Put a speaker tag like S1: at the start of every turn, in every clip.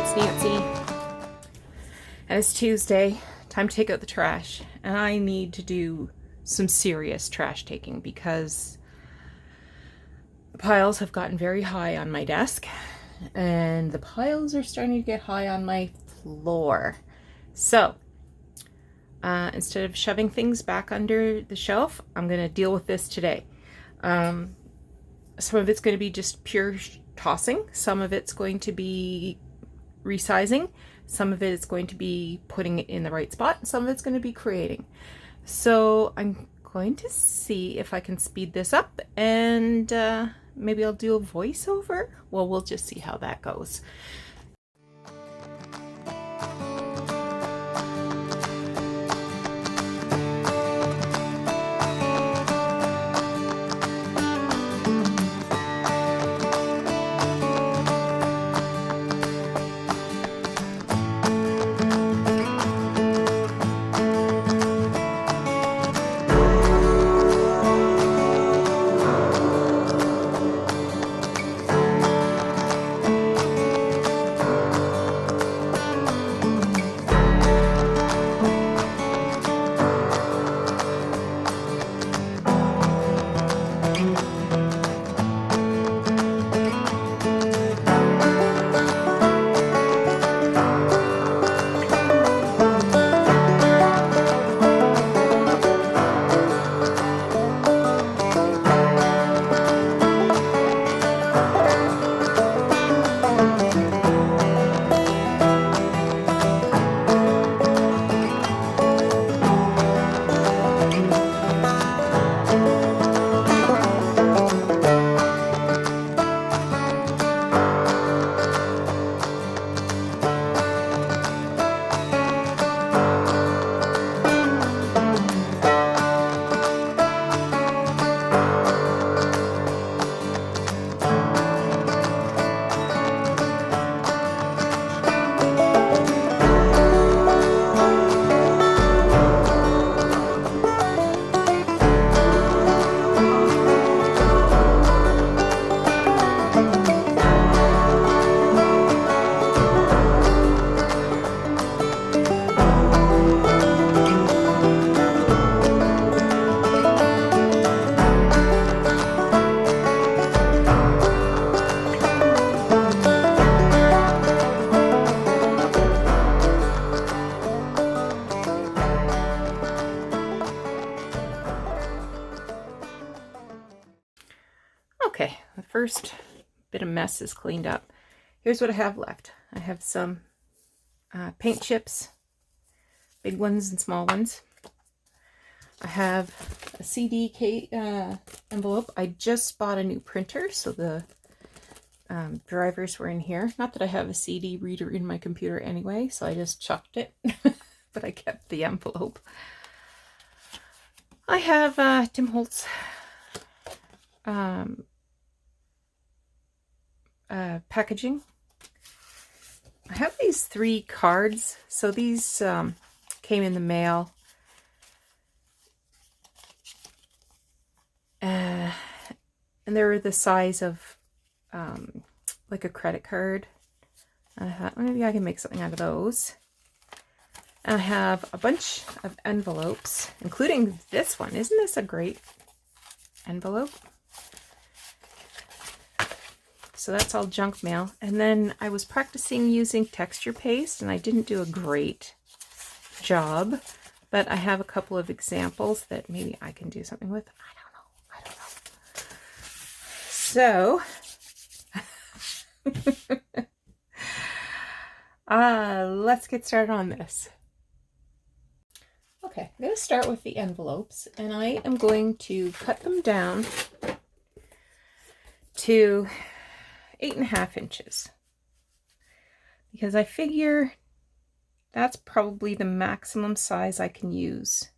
S1: it's Nancy, and it's Tuesday. Time to take out the trash, and I need to do some serious trash taking because the piles have gotten very high on my desk, and the piles are starting to get high on my floor. So instead of shoving things back under the shelf, I'm going to deal with this today. Some of it's going to be just pure tossing. Some of it's going to be resizing. Some of it is going to be putting it in the right spot. Some of it's going to be creating. So I'm going to see if I can speed this up, and maybe I'll do a voiceover. Well, we'll just see how that goes. Okay, the first bit of mess is cleaned up. Here's what I have left. I have some paint chips, big ones and small ones. I have a CD envelope. I just bought a new printer, so the drivers were in here. Not that I have a CD reader in my computer anyway, so I just chucked it, but I kept the envelope. I have Tim Holtz packaging. I have these 3 cards. So these came in the mail. And they're the size of like a credit card. I thought maybe I can make something out of those. And I have a bunch of envelopes, including this one. Isn't this a great envelope? So that's all junk mail. And then I was practicing using texture paste, and I didn't do a great job, but I have a couple of examples that maybe I can do something with. I don't know. So let's get started on this. Okay, I'm going to start with the envelopes, and I am going to cut them down to 8.5 inches, because I figure that's probably the maximum size I can use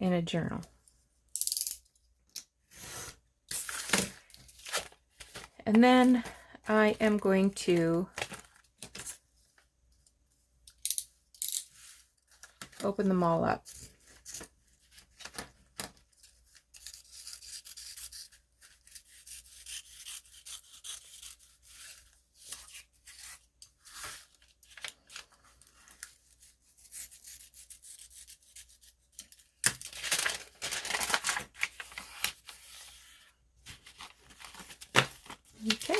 S1: in a journal. And then I am going to open them all up. Okay,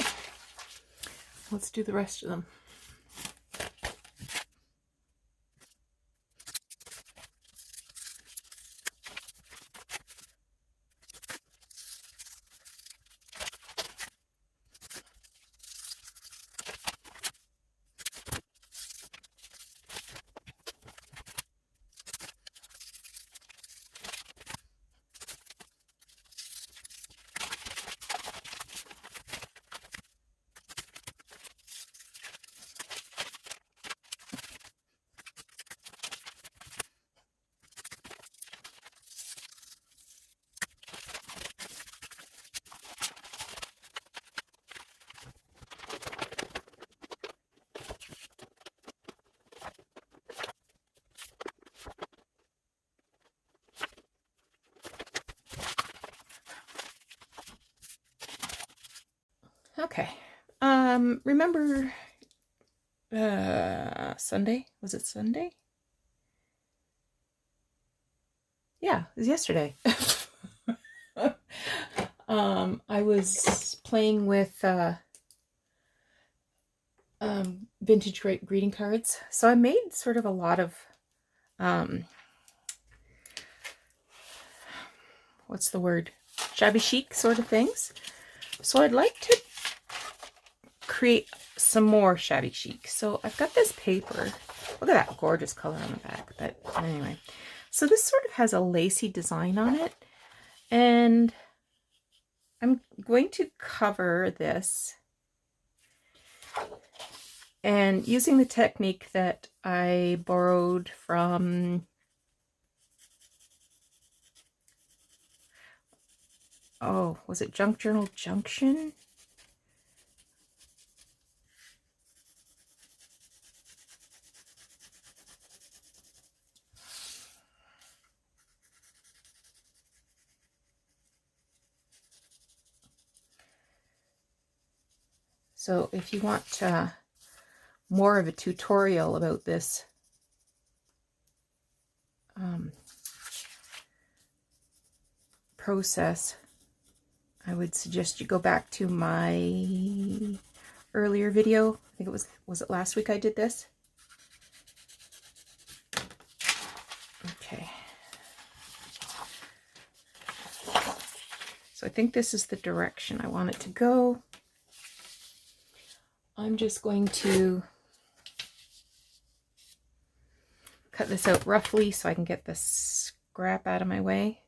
S1: let's do the rest of them. Okay. Remember Sunday? Was it Sunday? Yeah, it was yesterday. I was playing with vintage greeting cards. So I made sort of a lot of what's the word? Shabby chic sort of things. So I'd like to create some more shabby chic. So I've got this paper. Look at that gorgeous color on the back. But anyway, so this sort of has a lacy design on it. And I'm going to cover this. And using the technique that I borrowed from, oh, was it Junk Journal Junction? So if you want more of a tutorial about this process, I would suggest you go back to my earlier video. I think it was it last week I did this? Okay. So I think this is the direction I want it to go. I'm just going to cut this out roughly so I can get the scrap out of my way.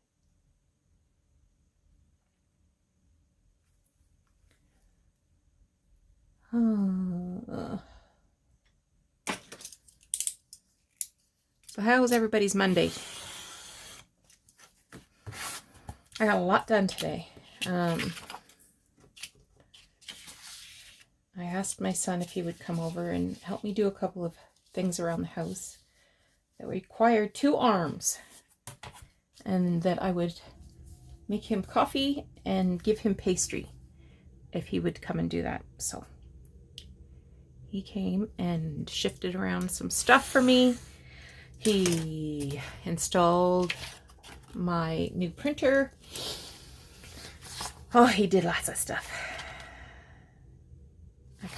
S1: So how was everybody's Monday? I got a lot done today. I asked my son if he would come over and help me do a couple of things around the house that required 2 arms, and that I would make him coffee and give him pastry if he would come and do that. So he came and shifted around some stuff for me. He installed my new printer. Oh, he did lots of stuff. Okay.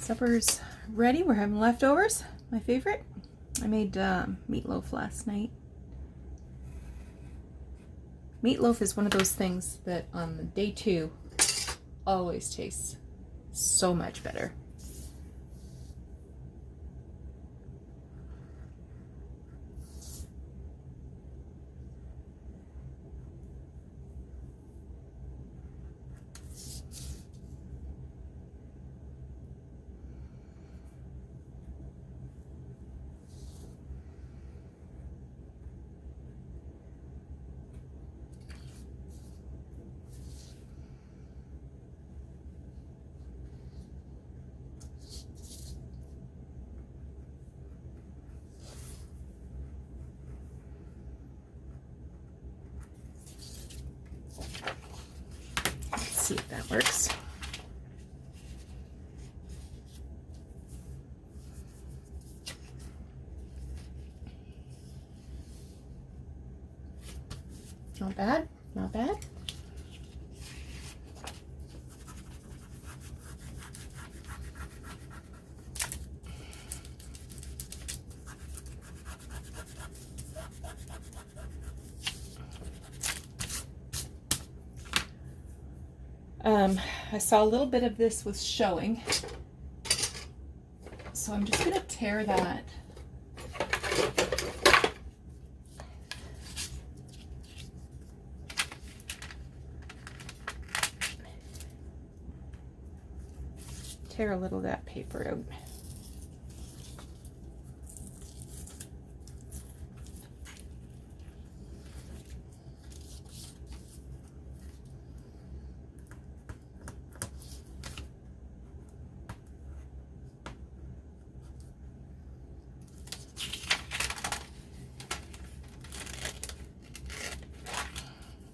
S1: Supper's ready. We're having leftovers. My favorite. I made meatloaf last night. Meatloaf is one of those things that on day 2 always tastes so much better. See if that works. Not bad, not bad. I saw a little bit of this was showing, so I'm just going to tear that. Tear a little of that paper out.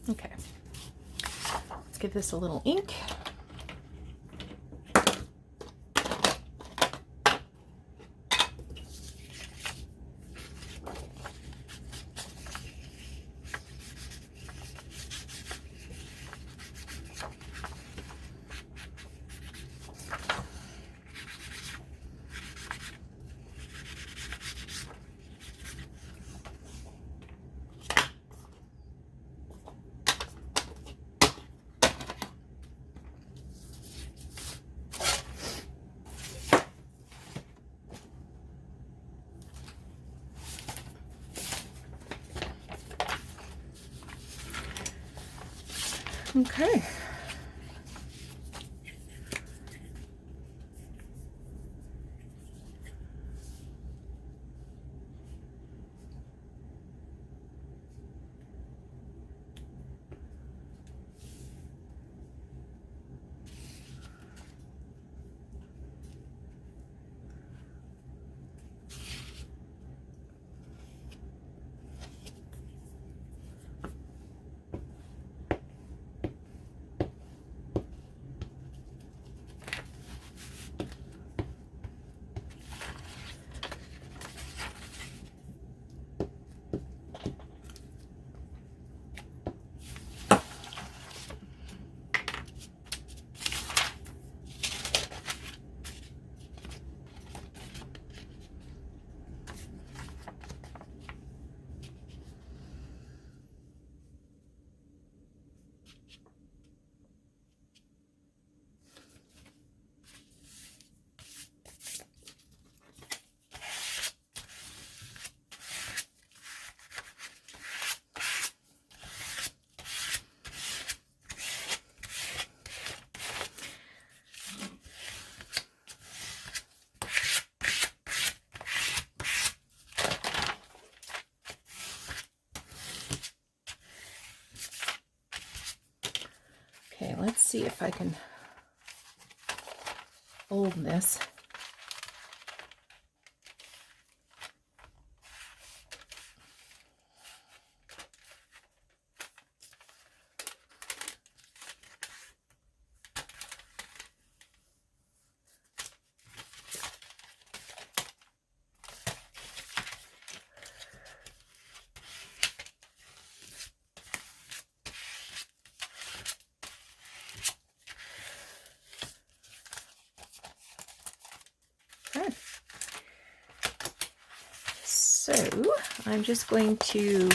S1: Okay, let's give this a little ink. Okay. Okay, let's see if I can fold this. So I'm just going to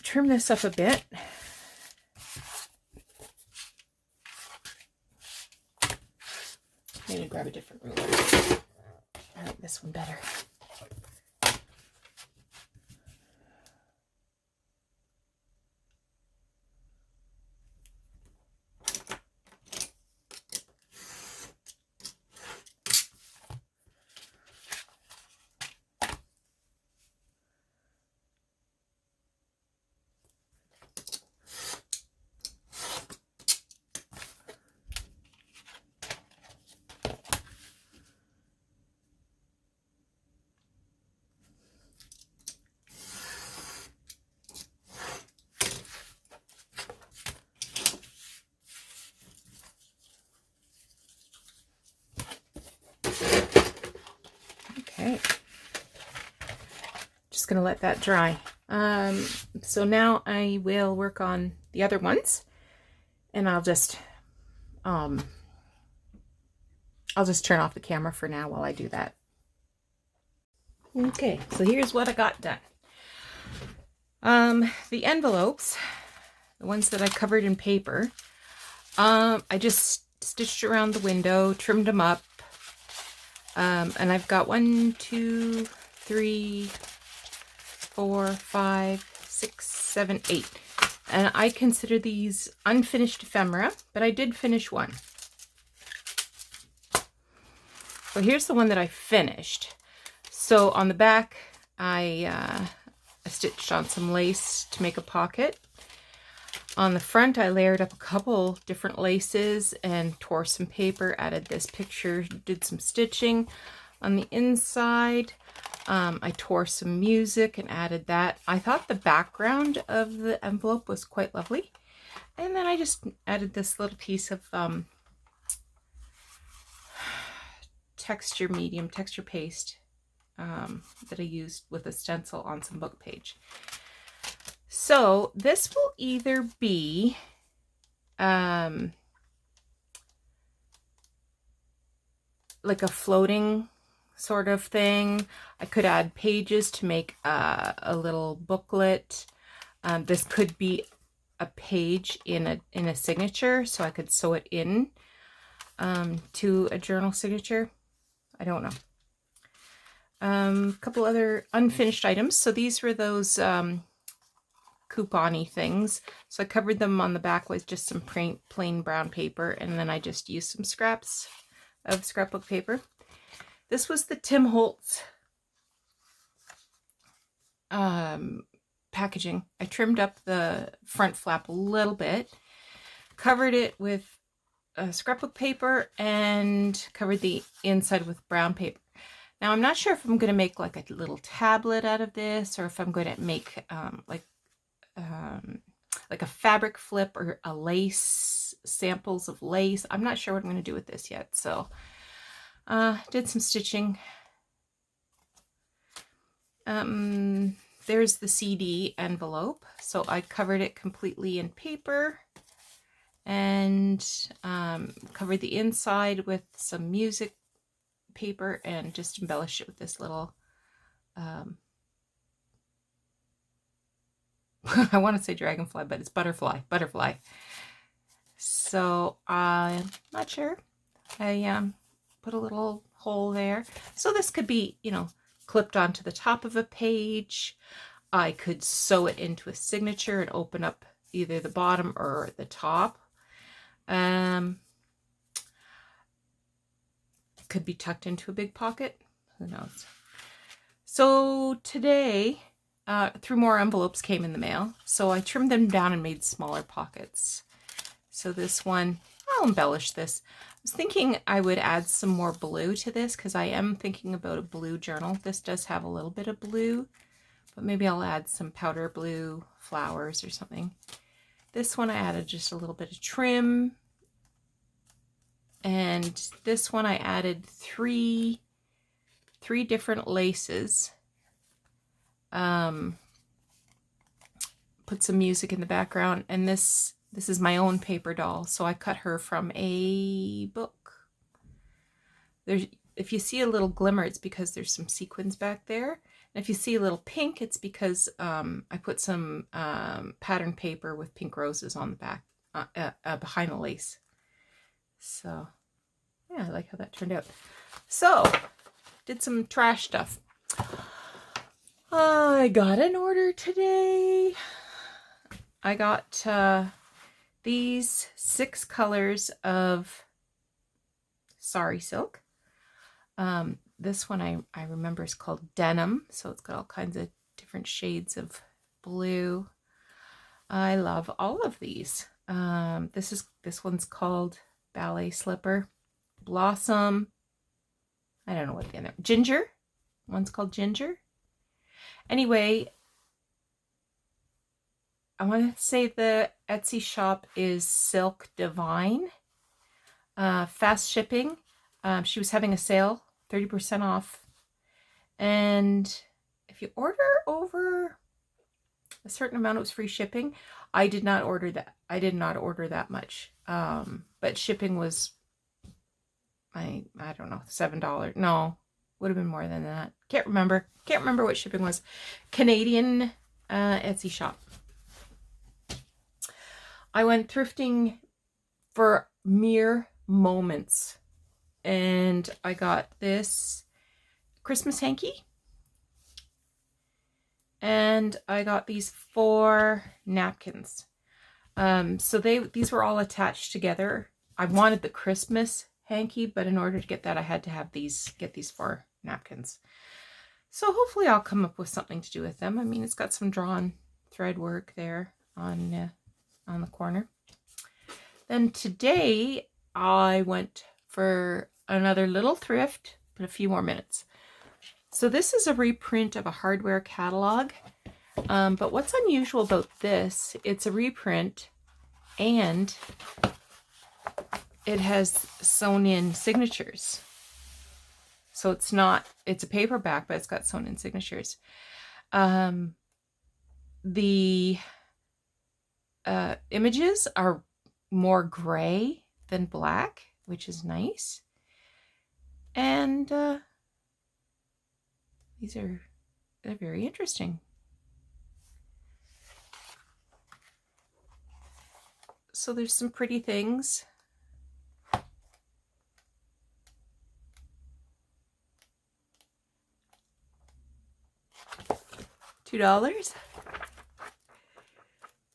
S1: trim this up a bit. I'm going to grab a different ruler. I like this one better. Okay, just gonna let that dry. So now I will work on the other ones, and I'll just turn off the camera for now while I do that. Okay, so here's what I got done. The envelopes, the ones that I covered in paper, I just stitched around the window, trimmed them up. And I've got 1, 2, 3, 4, 5, 6, 7, 8. And I consider these unfinished ephemera, but I did finish one. So here's the one that I finished. So on the back, I stitched on some lace to make a pocket. On the front, I layered up a couple different laces and tore some paper, added this picture, did some stitching. On the inside, I tore some music and added that. I thought the background of the envelope was quite lovely. And then I just added this little piece of texture paste that I used with a stencil on some book page. So this will either be like a floating sort of thing. I could add pages to make a little booklet. This could be a page in a signature, so I could sew it in to a journal signature. I don't know. A couple other unfinished items. So these were those coupon-y things. So I covered them on the back with just some plain brown paper, and then I just used some scraps of scrapbook paper. This was the Tim Holtz packaging. I trimmed up the front flap a little bit, covered it with scrapbook paper, and covered the inside with brown paper. Now I'm not sure if I'm going to make like a little tablet out of this, or if I'm going to make like a fabric flip or a lace, samples of lace. I'm not sure what I'm going to do with this yet. So did some stitching. There's the CD envelope. So I covered it completely in paper and covered the inside with some music paper and just embellished it with this little I want to say dragonfly, but it's butterfly. So I'm not sure. I put a little hole there. So this could be, you know, clipped onto the top of a page. I could sew it into a signature and open up either the bottom or the top. Could be tucked into a big pocket. Who knows? So today, 3 more envelopes came in the mail. So I trimmed them down and made smaller pockets. So this one, I'll embellish this. I was thinking I would add some more blue to this because I am thinking about a blue journal. This does have a little bit of blue, but maybe I'll add some powder blue flowers or something. This one I added just a little bit of trim. And this one I added three different laces. Put some music in the background, and this is my own paper doll, so I cut her from a book. if you see a little glimmer, it's because there's some sequins back there. And if you see a little pink, it's because I put some pattern paper with pink roses on the back, behind the lace. So, yeah, I like how that turned out. So, did some trash stuff. I got an order today. I got these 6 colors of sari silk. This one I remember is called denim, so it's got all kinds of different shades of blue. I love all of these. This one's called ballet slipper, blossom. I don't know what the other, ginger. One's called ginger. Anyway, I want to say the Etsy shop is Silk Divine. Fast shipping. She was having a sale, 30% off. And if you order over a certain amount, it was free shipping. I did not order that. I did not order that much. But shipping was, I don't know, $7. No, would have been more than that. Can't remember. Can't remember what shipping was. Canadian Etsy shop. I went thrifting for mere moments, and I got this Christmas hanky, and I got these 4 napkins. So these were all attached together. I wanted the Christmas hanky, but in order to get that, I had to have get these 4 napkins. So hopefully I'll come up with something to do with them. I mean, it's got some drawn thread work there on the corner. Then today I went for another little thrift, but a few more minutes. So this is a reprint of a hardware catalog. But what's unusual about this, it's a reprint and it has sewn in signatures. So it's a paperback, but it's got sewn in signatures. The images are more gray than black, which is nice. And they're very interesting. So there's some pretty things. $2.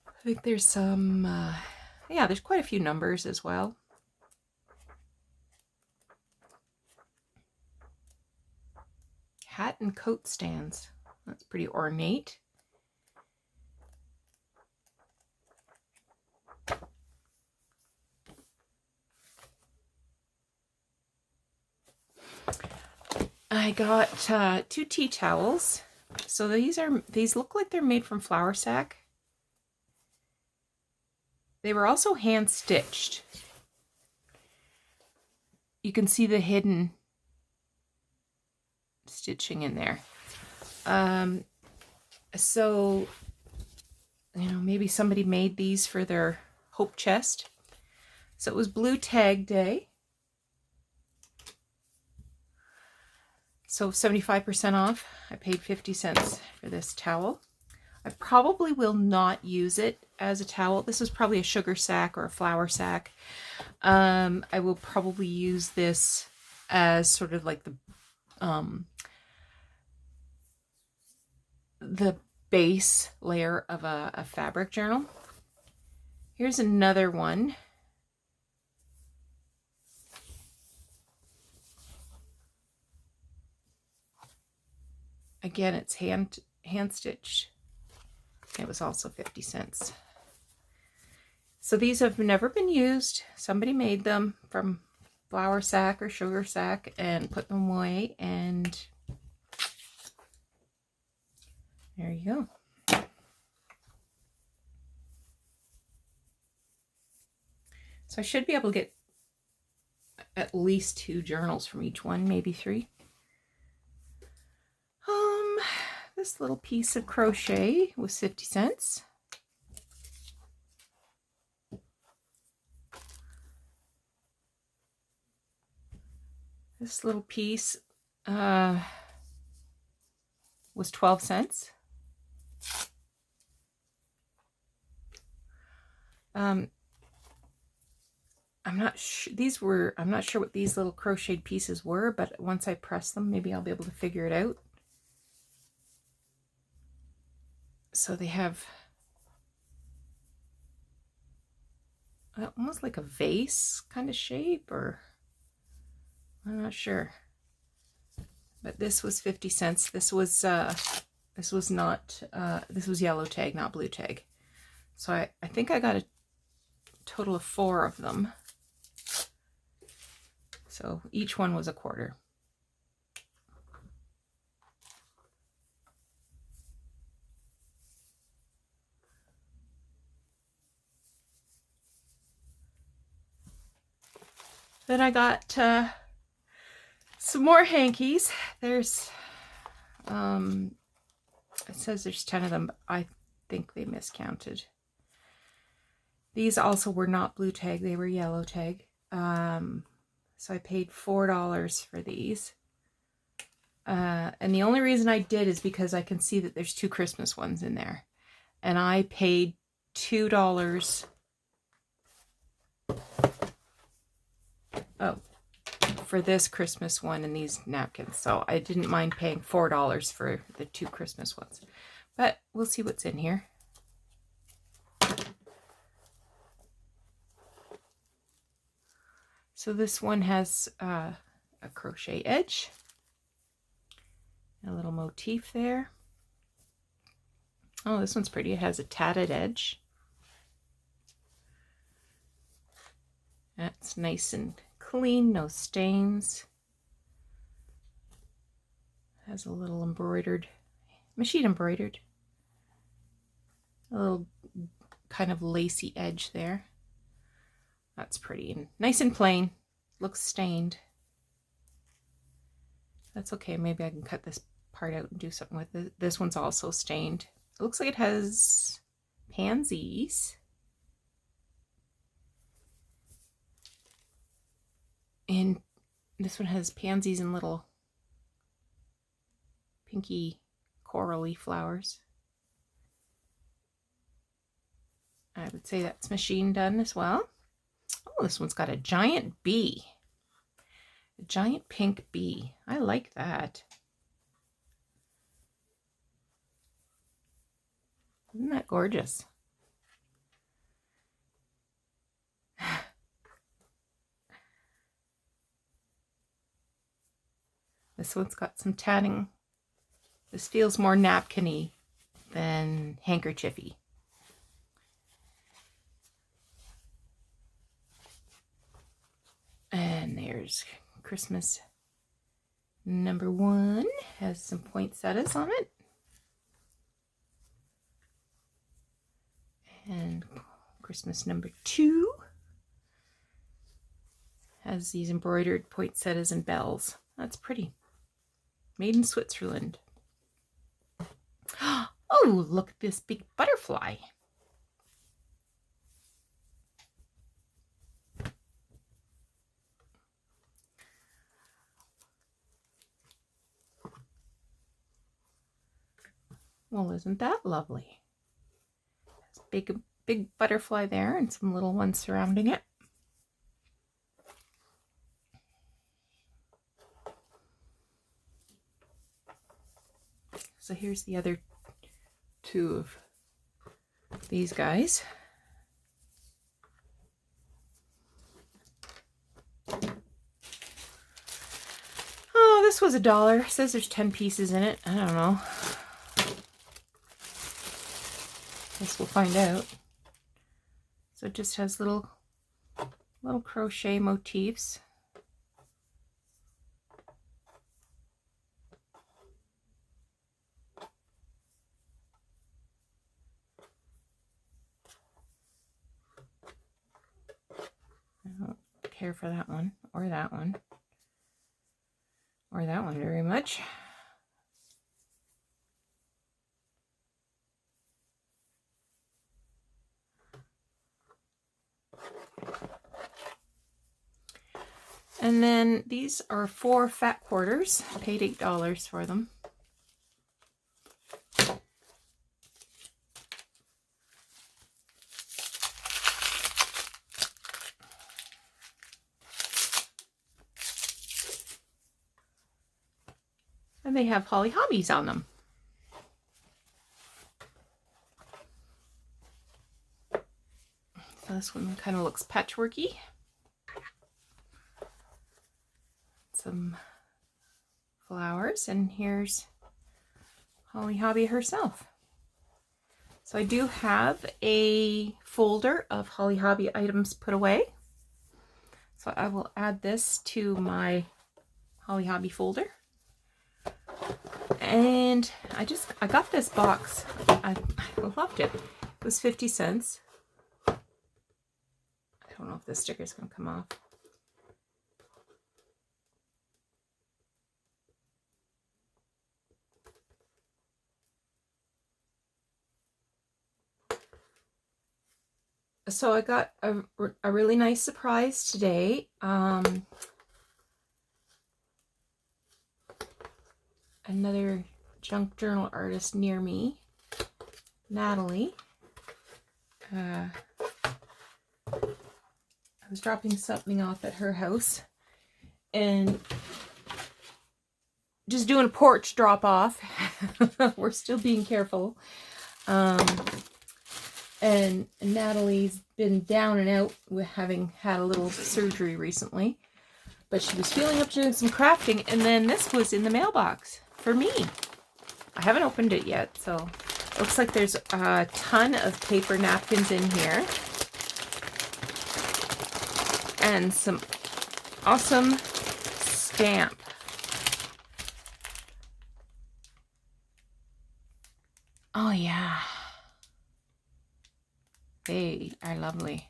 S1: I think there's some, yeah, there's quite a few numbers as well. Hat and coat stands. That's pretty ornate. I got 2 tea towels. So these look like they're made from flour sack. They were also hand stitched. You can see the hidden stitching in there. So, you know, maybe somebody made these for their hope chest. So it was Blue Tag Day. So 75% off. I paid 50 cents for this towel. I probably will not use it as a towel. This is probably a sugar sack or a flour sack. I will probably use this as sort of like the base layer of a fabric journal. Here's another one. Again, it's hand stitched. It was also 50 cents. So these have never been used. Somebody made them from flour sack or sugar sack and put them away, and there you go. So I should be able to get at least 2 journals from each one, maybe 3. This little piece of crochet was 50 cents. This little piece was 12 cents. I'm not sure I'm not sure what these little crocheted pieces were, but once I press them, maybe I'll be able to figure it out. So they have almost like a vase kind of shape, or I'm not sure. But this was 50 cents. This was not this was yellow tag, not blue tag. So I think I got a total of 4 of them. So each one was a quarter. Then I got some more hankies. There's, it says there's 10 of them, but I think they miscounted. These also were not blue tag, they were yellow tag. So I paid $4 for these. And the only reason I did is because I can see that there's 2 Christmas ones in there. And I paid $2. Oh, for this Christmas one and these napkins. So I didn't mind paying $4 for the 2 Christmas ones. But we'll see what's in here. So this one has a crochet edge. A little motif there. Oh, this one's pretty. It has a tatted edge. That's nice and clean, no stains. Has a little embroidered, machine embroidered. A little kind of lacy edge there. That's pretty and nice and plain. Looks stained. That's okay. Maybe I can cut this part out and do something with it. This one's also stained. It looks like it has pansies. And this one has pansies and little pinky corally flowers. I would say that's machine done as well. Oh, this one's got a giant bee. A giant pink bee. I like that. Isn't that gorgeous? This one's got some tatting. This feels more napkin-y than handkerchiefy. And there's Christmas number 1. Has some poinsettias on it. And Christmas number 2 has these embroidered poinsettias and bells. That's pretty. Made in Switzerland. Oh, look at this big butterfly. Well, isn't that lovely? Big butterfly there and some little ones surrounding it. So here's the other 2 of these guys. Oh, this was $1. It says there's 10 pieces in it. I don't know. Guess we'll find out. So it just has little crochet motifs. I don't care for that one or that one or that one very much. And then these are 4 fat quarters. I paid $8 for them. And they have Holly Hobbies on them. So this one kind of looks patchworky. Some flowers, and here's Holly Hobby herself. So I do have a folder of Holly Hobby items put away. So I will add this to my Holly Hobby folder. And I got this box. I loved it. It was 50 cents. I don't know if this sticker's gonna come off. So I got a really nice surprise today. Another junk journal artist near me, Natalie. I was dropping something off at her house and just doing a porch drop off. We're still being careful. And Natalie's been down and out with having had a little surgery recently. But she was feeling up to doing some crafting, and then this was in the mailbox for me. I haven't opened it yet, so it looks like there's a ton of paper napkins in here. And some awesome stamp. Oh yeah. They are lovely.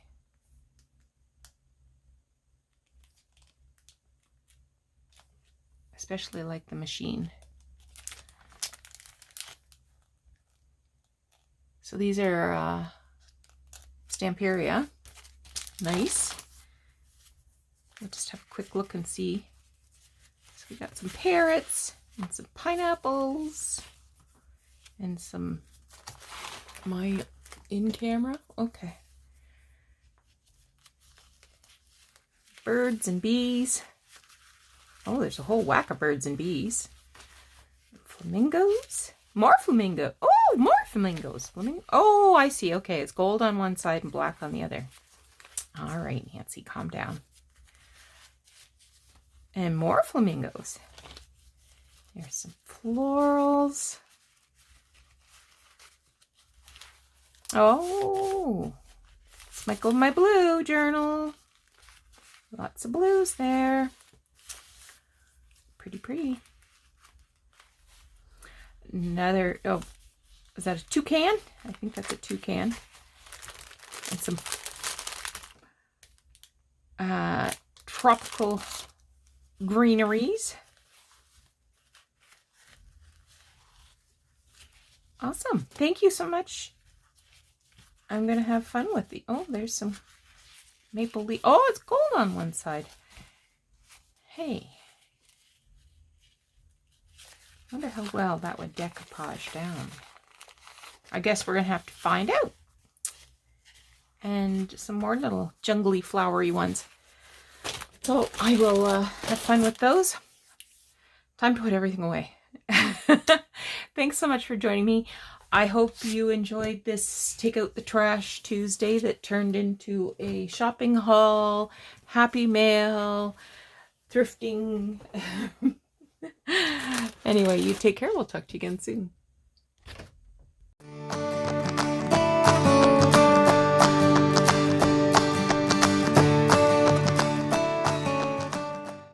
S1: Especially like the machine. So these are Stamperia. Nice. We'll just have a quick look and see. So we got some parrots and some pineapples and some my in camera. Okay. Birds and bees. Oh, there's a whole whack of birds and bees. Flamingos. More flamingo. Oh, more flamingos. Oh, I see. Okay, it's gold on one side and black on the other. All right, Nancy, calm down. And more flamingos. There's some florals. Oh, it's my blue journal. Lots of blues there. Pretty, pretty. Another, oh, is that a toucan? I think that's a toucan. And some tropical greeneries. Awesome. Thank you so much. I'm going to have fun with the, oh, there's some maple leaf. Oh, it's gold on one side. Hey. I wonder how well that would decoupage down. I guess we're going to have to find out. And some more little jungly flowery ones. So I will have fun with those. Time to put everything away. Thanks so much for joining me. I hope you enjoyed this Take Out the Trash Tuesday that turned into a shopping haul, happy mail, thrifting. Anyway, you take care. We'll talk to you again soon.